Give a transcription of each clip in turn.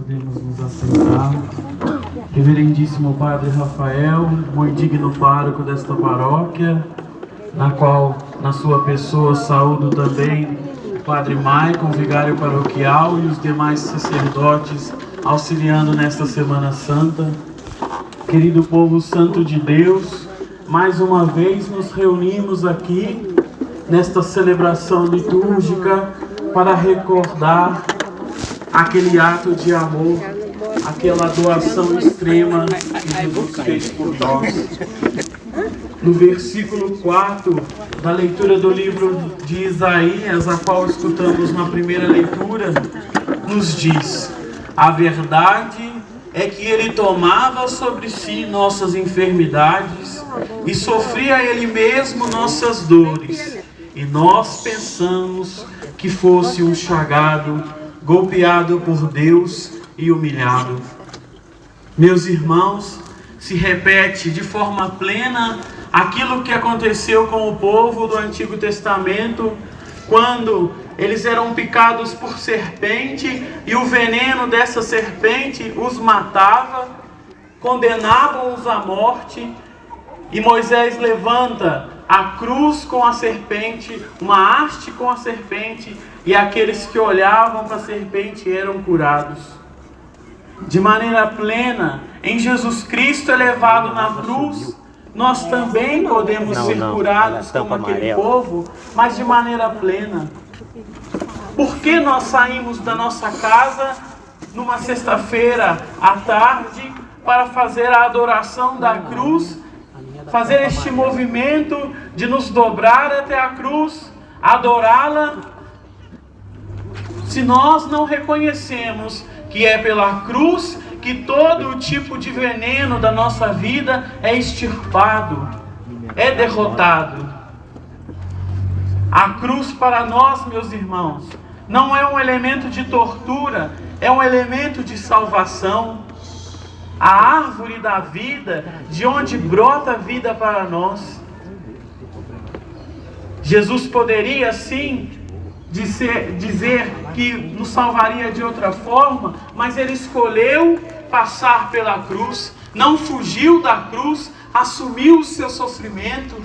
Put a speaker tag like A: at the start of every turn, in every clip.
A: Podemos nos assentar. Reverendíssimo Padre Rafael, muito digno pároco desta paróquia, na qual, na sua pessoa, saúdo também o Padre Maicon, vigário paroquial, e os demais sacerdotes auxiliando nesta Semana Santa. Querido povo santo de Deus, mais uma vez nos reunimos aqui nesta celebração litúrgica para recordar aquele ato de amor, aquela doação extrema que Jesus fez por nós. No versículo 4 da leitura do livro de Isaías, a qual escutamos na primeira leitura, nos diz: a verdade é que Ele tomava sobre si nossas enfermidades e sofria Ele mesmo nossas dores. E nós pensamos que fosse um chagado, golpeado por Deus e humilhado. Meus irmãos, se repete de forma plena aquilo que aconteceu com o povo do Antigo Testamento, quando eles eram picados por serpente e o veneno dessa serpente os matava, condenavam-os à morte, e Moisés levanta a cruz com a serpente, uma haste com a serpente, e aqueles que olhavam para a serpente eram curados. De maneira plena, em Jesus Cristo elevado na cruz, nós também podemos ser curados como aquele povo, mas de maneira plena. Por que nós saímos da nossa casa numa sexta-feira à tarde para fazer a adoração da cruz, fazer este movimento de nos dobrar até a cruz, adorá-la, se nós não reconhecemos que é pela cruz que todo o tipo de veneno da nossa vida é extirpado, é derrotado? A cruz para nós, meus irmãos, não é um elemento de tortura, é um elemento de salvação. A árvore da vida, de onde brota a vida para nós. Jesus poderia sim dizer que nos salvaria de outra forma, mas Ele escolheu passar pela cruz, não fugiu da cruz, assumiu o seu sofrimento.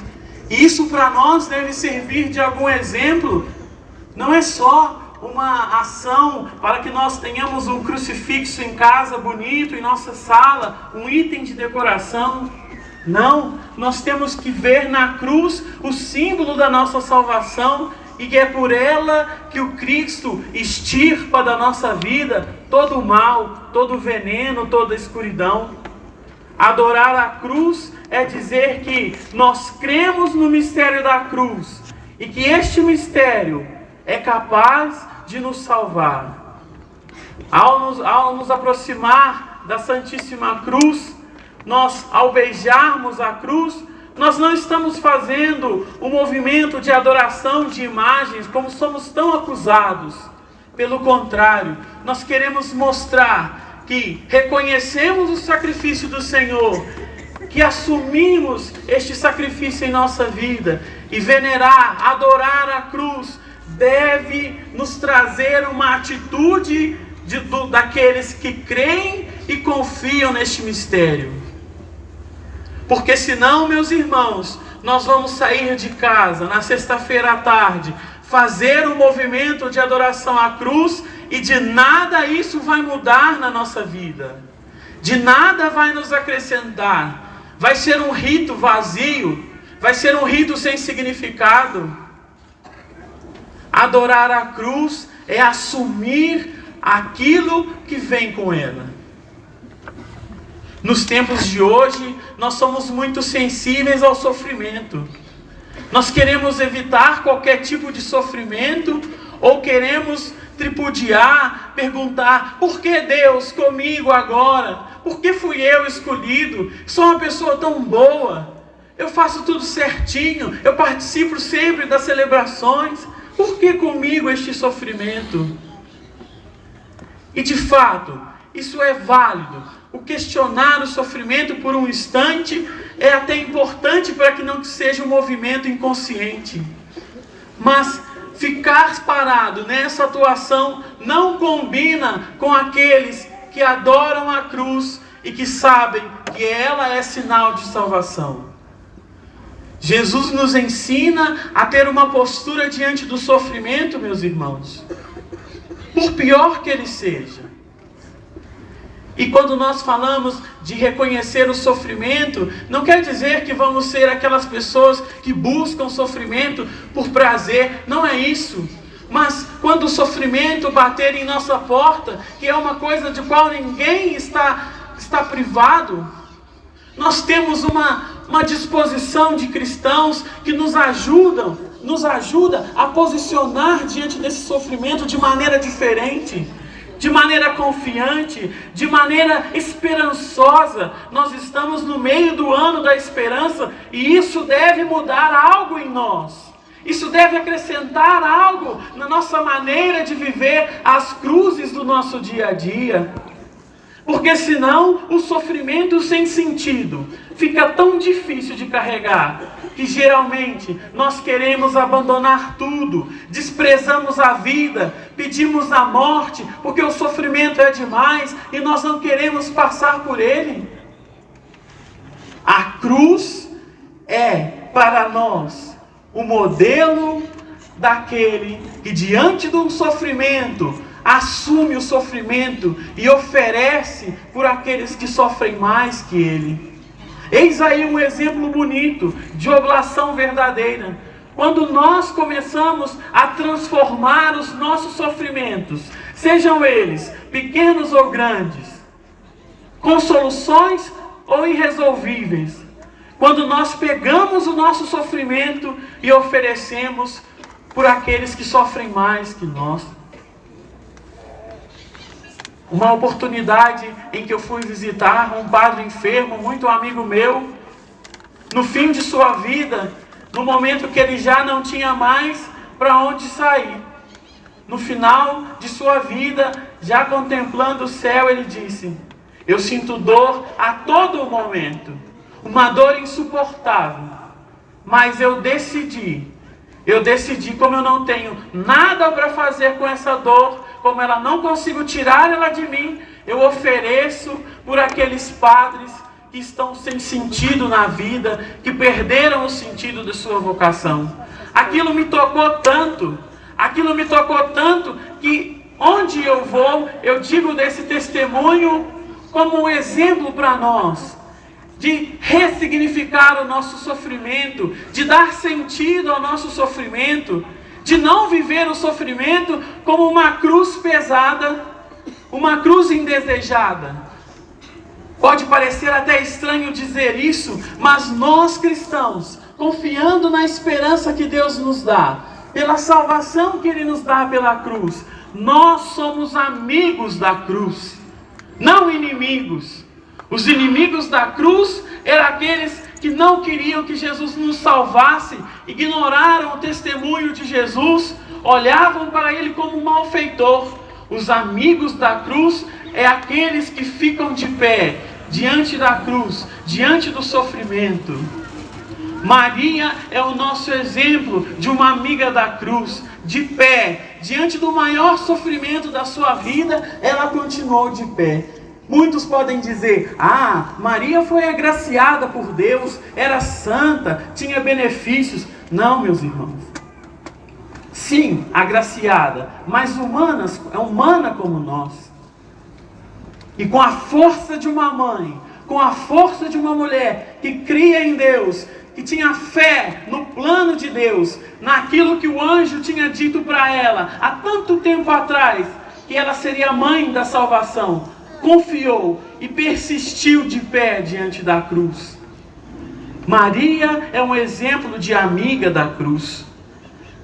A: E isso para nós deve servir de algum exemplo. Não é só uma ação para que nós tenhamos um crucifixo em casa bonito, em nossa sala, um item de decoração. Não, nós temos que ver na cruz o símbolo da nossa salvação, e que é por ela que o Cristo extirpa da nossa vida todo o mal, todo o veneno, toda a escuridão. Adorar a cruz é dizer que nós cremos no mistério da cruz, e que este mistério é capaz de nos salvar. Ao nos aproximar da Santíssima Cruz, nós, ao beijarmos a cruz, nós não estamos fazendo um movimento de adoração de imagens, como somos tão acusados. Pelo contrário, nós queremos mostrar que reconhecemos o sacrifício do Senhor, que assumimos este sacrifício em nossa vida, e venerar, adorar a cruz deve nos trazer uma atitude daqueles que creem e confiam neste mistério. Porque senão, meus irmãos, nós vamos sair de casa na sexta-feira à tarde, fazer um movimento de adoração à cruz, e de nada isso vai mudar na nossa vida. De nada vai nos acrescentar. Vai ser um rito vazio, vai ser um rito sem significado. Adorar a cruz é assumir aquilo que vem com ela. Nos tempos de hoje, nós somos muito sensíveis ao sofrimento. Nós queremos evitar qualquer tipo de sofrimento, ou queremos tripudiar, perguntar: por que Deus comigo agora? Por que fui eu escolhido? Sou uma pessoa tão boa, eu faço tudo certinho, eu participo sempre das celebrações. Por que comigo este sofrimento? E de fato, isso é válido. O questionar o sofrimento por um instante é até importante para que não seja um movimento inconsciente. Mas ficar parado nessa atuação não combina com aqueles que adoram a cruz e que sabem que ela é sinal de salvação. Jesus nos ensina a ter uma postura diante do sofrimento, meus irmãos, por pior que ele seja. E quando nós falamos de reconhecer o sofrimento, não quer dizer que vamos ser aquelas pessoas que buscam sofrimento por prazer, não é isso. Mas quando o sofrimento bater em nossa porta, que é uma coisa de qual ninguém está privado, nós temos uma disposição de cristãos que nos ajuda a posicionar diante desse sofrimento de maneira diferente, de maneira confiante, de maneira esperançosa. Nós estamos no meio do ano da esperança e isso deve mudar algo em nós. Isso deve acrescentar algo na nossa maneira de viver as cruzes do nosso dia a dia. Porque senão o sofrimento sem sentido fica tão difícil de carregar, que geralmente nós queremos abandonar tudo, desprezamos a vida, pedimos a morte, porque o sofrimento é demais e nós não queremos passar por ele. A cruz é para nós o modelo daquele que diante de um sofrimento assume o sofrimento e oferece por aqueles que sofrem mais que ele. Eis aí um exemplo bonito de oblação verdadeira. Quando nós começamos a transformar os nossos sofrimentos, sejam eles pequenos ou grandes, com soluções ou irresolvíveis, quando nós pegamos o nosso sofrimento e oferecemos por aqueles que sofrem mais que nós. Uma oportunidade em que eu fui visitar um padre enfermo, muito amigo meu, no fim de sua vida, no momento que ele já não tinha mais para onde sair. No final de sua vida, já contemplando o céu, ele disse: eu sinto dor a todo momento, uma dor insuportável, mas eu decidi, como eu não tenho nada para fazer com essa dor, como ela não consigo tirar ela de mim, eu ofereço por aqueles padres que estão sem sentido na vida, que perderam o sentido de sua vocação. Aquilo me tocou tanto, que onde eu vou, eu digo desse testemunho como um exemplo para nós, de ressignificar o nosso sofrimento, de dar sentido ao nosso sofrimento, de não viver o sofrimento como uma cruz pesada, uma cruz indesejada. Pode parecer até estranho dizer isso, mas nós cristãos, confiando na esperança que Deus nos dá, pela salvação que Ele nos dá pela cruz, nós somos amigos da cruz, não inimigos. Os inimigos da cruz eram aqueles que não queriam que Jesus nos salvasse, ignoraram o testemunho de Jesus, olhavam para Ele como um malfeitor. Os amigos da cruz é aqueles que ficam de pé diante da cruz, diante do sofrimento. Maria é o nosso exemplo de uma amiga da cruz, de pé, diante do maior sofrimento da sua vida, ela continuou de pé. Muitos podem dizer: Maria foi agraciada por Deus, era santa, tinha benefícios. Não, meus irmãos. Sim, agraciada, mas humana como nós. E com a força de uma mãe, com a força de uma mulher que cria em Deus, que tinha fé no plano de Deus, naquilo que o anjo tinha dito para ela há tanto tempo atrás, que ela seria mãe da salvação, confiou e persistiu de pé diante da cruz. Maria é um exemplo de amiga da cruz.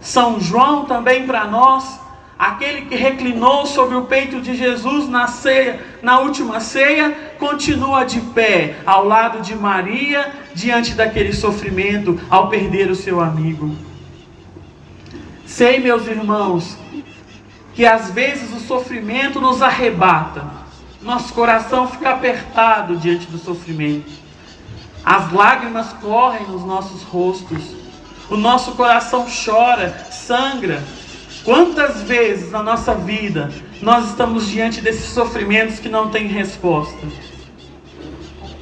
A: São João também para nós, aquele que reclinou sobre o peito de Jesus na ceia, na última ceia, continua de pé ao lado de Maria, diante daquele sofrimento, ao perder o seu amigo. Sei, meus irmãos, que às vezes o sofrimento nos arrebata, nosso coração fica apertado diante do sofrimento, as lágrimas correm nos nossos rostos, o nosso coração chora, sangra. Quantas vezes na nossa vida nós estamos diante desses sofrimentos que não têm resposta.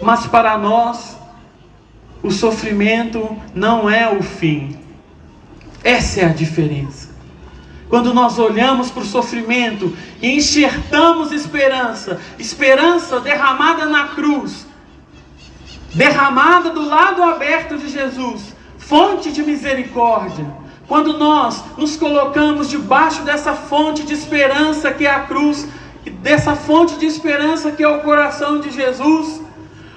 A: Mas para nós, o sofrimento não é o fim. Essa é a diferença. Quando nós olhamos para o sofrimento e enxertamos esperança, esperança derramada na cruz, derramada do lado aberto de Jesus, fonte de misericórdia. Quando nós nos colocamos debaixo dessa fonte de esperança que é a cruz, dessa fonte de esperança que é o coração de Jesus,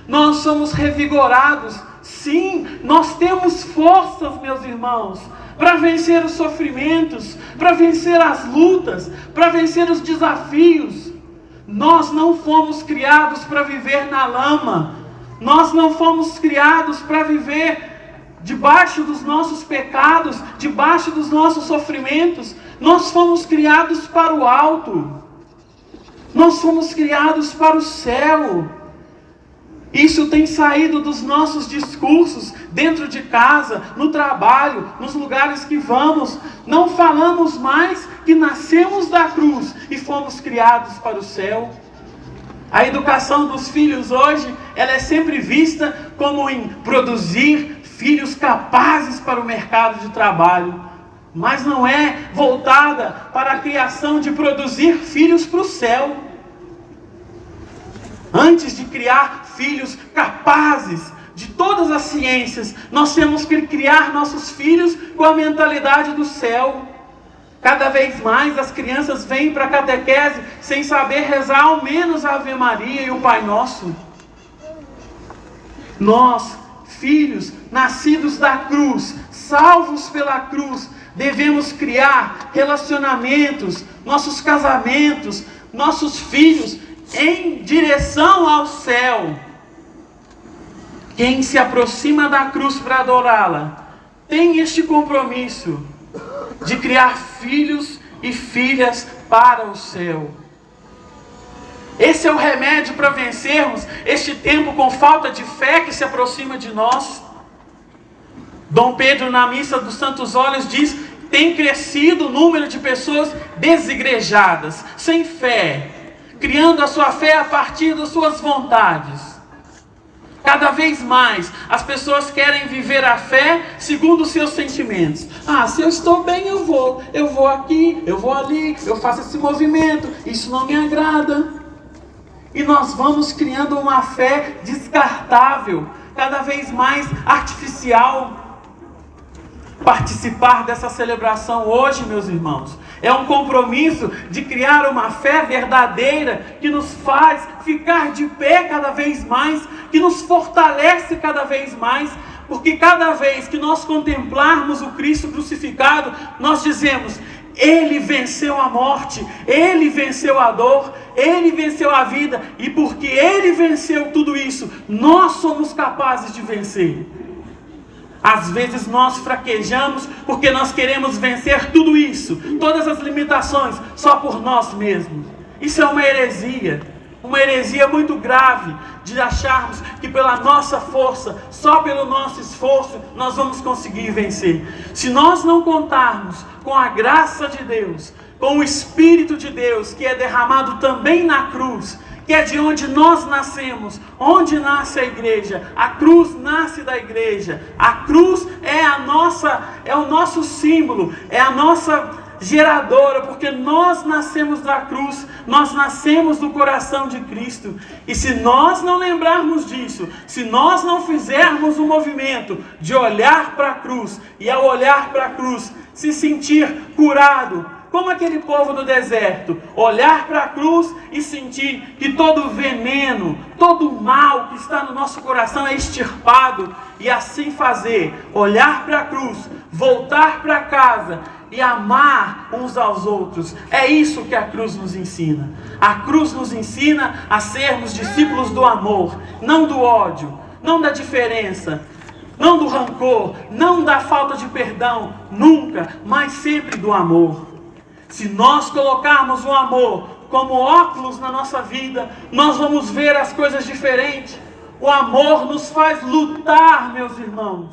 A: nós somos revigorados. Sim, nós temos forças, meus irmãos, para vencer os sofrimentos, para vencer as lutas, para vencer os desafios. Nós não fomos criados para viver na lama. Nós não fomos criados para viver debaixo dos nossos pecados, debaixo dos nossos sofrimentos. Nós fomos criados para o alto. Nós fomos criados para o céu. Isso tem saído dos nossos discursos, dentro de casa, no trabalho, nos lugares que vamos. Não falamos mais que nascemos da cruz e fomos criados para o céu. A educação dos filhos hoje, ela é sempre vista como em produzir filhos capazes para o mercado de trabalho. Mas não é voltada para a criação de produzir filhos para o céu. Antes de criar filhos capazes de todas as ciências, nós temos que criar nossos filhos com a mentalidade do céu. Cada vez mais as crianças vêm para a catequese sem saber rezar ao menos a Ave Maria e o Pai Nosso. Nós, filhos nascidos da cruz, salvos pela cruz, devemos criar relacionamentos, nossos casamentos, nossos filhos em direção ao céu. Quem se aproxima da cruz para adorá-la tem este compromisso de criar filhos e filhas para o céu. Esse é o remédio para vencermos este tempo com falta de fé que se aproxima de nós. Dom Pedro, na missa dos Santos Óleos, diz: tem crescido o número de pessoas desigrejadas, sem fé, criando a sua fé a partir das suas vontades. Cada vez mais as pessoas querem viver a fé segundo os seus sentimentos. Se eu estou bem, eu vou aqui, eu vou ali, eu faço esse movimento, isso não me agrada. E nós vamos criando uma fé descartável, cada vez mais artificial. Participar dessa celebração hoje, meus irmãos, é um compromisso de criar uma fé verdadeira que nos faz ficar de pé cada vez mais, que nos fortalece cada vez mais, porque cada vez que nós contemplarmos o Cristo crucificado, nós dizemos: Ele venceu a morte, Ele venceu a dor, Ele venceu a vida, e porque Ele venceu tudo isso, nós somos capazes de vencer. Às vezes nós fraquejamos porque nós queremos vencer tudo isso, todas as limitações, só por nós mesmos. Isso é uma heresia muito grave, de acharmos que pela nossa força, só pelo nosso esforço, nós vamos conseguir vencer. Se nós não contarmos com a graça de Deus, com o Espírito de Deus, que é derramado também na cruz, que é de onde nós nascemos, onde nasce a igreja. A cruz nasce da igreja. A cruz é o nosso símbolo, é a nossa geradora, porque nós nascemos da cruz, nós nascemos do coração de Cristo. E se nós não lembrarmos disso, se nós não fizermos o movimento de olhar para a cruz, e ao olhar para a cruz, se sentir curado, como aquele povo do deserto, olhar para a cruz e sentir que todo o veneno, todo o mal que está no nosso coração é extirpado, e assim fazer, olhar para a cruz, voltar para casa e amar uns aos outros. É isso que a cruz nos ensina. A cruz nos ensina a sermos discípulos do amor, não do ódio, não da diferença, não do rancor, não da falta de perdão, nunca, mas sempre do amor. Se nós colocarmos o amor como óculos na nossa vida, nós vamos ver as coisas diferentes. O amor nos faz lutar, meus irmãos.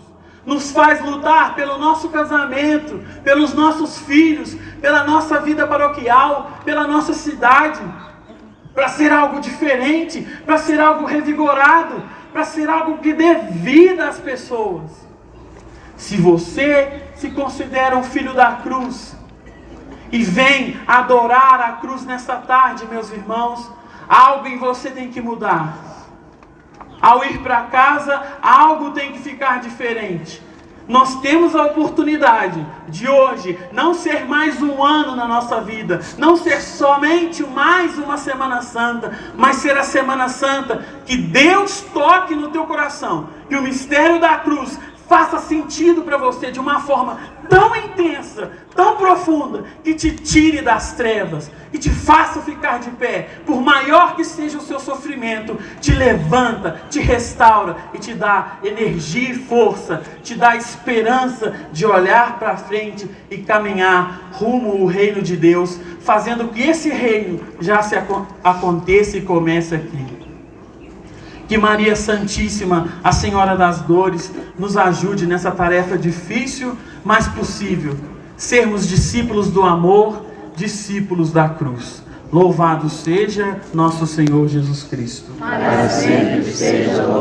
A: nos faz lutar pelo nosso casamento, pelos nossos filhos, pela nossa vida paroquial, pela nossa cidade, para ser algo diferente, para ser algo revigorado, para ser algo que dê vida às pessoas. Se você se considera um filho da cruz e vem adorar a cruz nesta tarde, meus irmãos, algo em você tem que mudar. Ao ir para casa, algo tem que ficar diferente. Nós temos a oportunidade de hoje não ser mais um ano na nossa vida, não ser somente mais uma Semana Santa, mas ser a Semana Santa que Deus toque no teu coração, que o mistério da cruz faça sentido para você de uma forma tão intensa, tão profunda, que te tire das trevas, que te faça ficar de pé, por maior que seja o seu sofrimento, te levanta, te restaura e te dá energia e força, te dá esperança de olhar para frente e caminhar rumo ao reino de Deus, fazendo que esse reino já se aconteça e comece aqui. Que Maria Santíssima, a Senhora das Dores, nos ajude nessa tarefa difícil, mas possível. Sermos discípulos do amor, discípulos da cruz. Louvado seja nosso Senhor Jesus Cristo.
B: Para sempre seja louvado.